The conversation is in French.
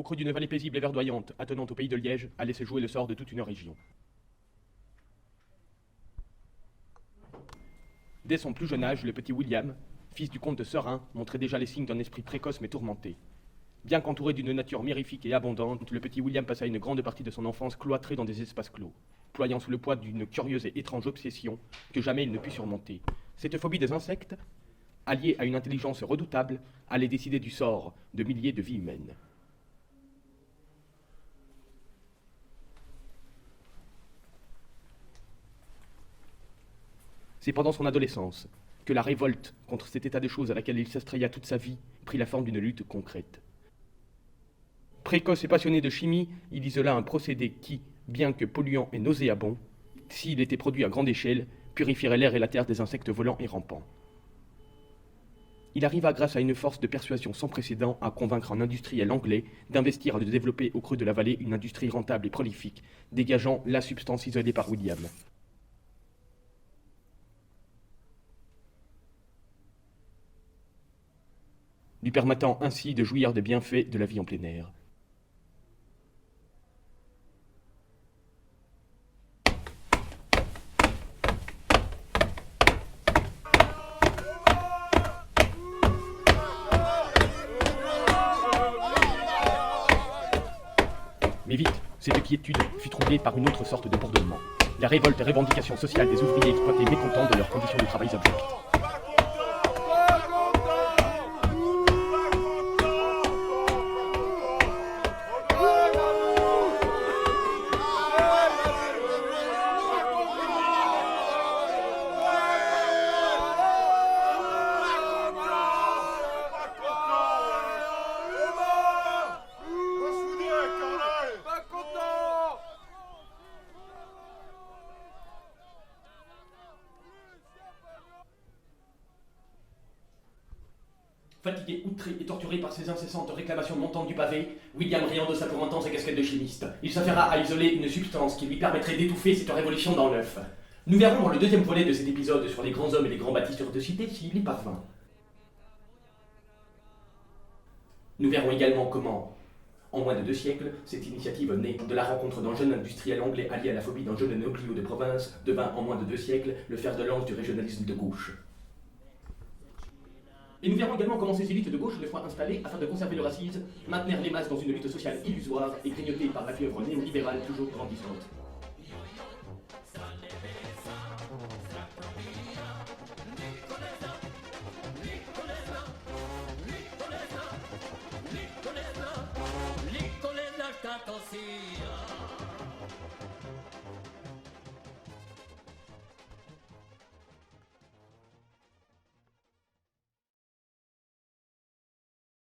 au creux d'une vallée paisible et verdoyante, attenante au pays de Liège, allait se jouer le sort de toute une région. Dès son plus jeune âge, le petit William, fils du comte de Serein, montrait déjà les signes d'un esprit précoce mais tourmenté. Bien qu'entouré d'une nature mirifique et abondante, le petit William passa une grande partie de son enfance cloîtré dans des espaces clos, ployant sous le poids d'une curieuse et étrange obsession que jamais il ne put surmonter. Cette phobie des insectes, alliée à une intelligence redoutable, allait décider du sort de milliers de vies humaines. C'est pendant son adolescence que la révolte contre cet état de choses à laquelle il s'astraya toute sa vie prit la forme d'une lutte concrète. Précoce et passionné de chimie, il isola un procédé qui, bien que polluant et nauséabond, s'il était produit à grande échelle, purifierait l'air et la terre des insectes volants et rampants. Il arriva grâce à une force de persuasion sans précédent à convaincre un industriel anglais d'investir et de développer au creux de la vallée une industrie rentable et prolifique, dégageant la substance isolée par William. Lui permettant ainsi de jouir des bienfaits de la vie en plein air. Mais vite, cette quiétude fut troublée par une autre sorte de bourdonnement. La révolte et revendication sociale des ouvriers exploités mécontents de leurs conditions de travail abjectes. Fatigué, outré et torturé par ces incessantes réclamations montantes du pavé, William réendossa pour un temps sa casquette de chimiste. Il s'affaira à isoler une substance qui lui permettrait d'étouffer cette révolution dans l'œuf. Nous verrons dans le deuxième volet de cet épisode sur les grands hommes et les grands bâtisseurs de cité s'il y parvint. Nous verrons également comment, en moins de 2 siècles, cette initiative née de la rencontre d'un jeune industriel anglais allié à la phobie d'un jeune néoclio de province devint en moins de 2 siècles le fer de lance du régionalisme de gauche. Et nous verrons également comment ces élites de gauche, une fois installées, afin de conserver leur assise, maintenirent les masses dans une lutte sociale illusoire et grignotée par la fièvre néolibérale toujours grandissante.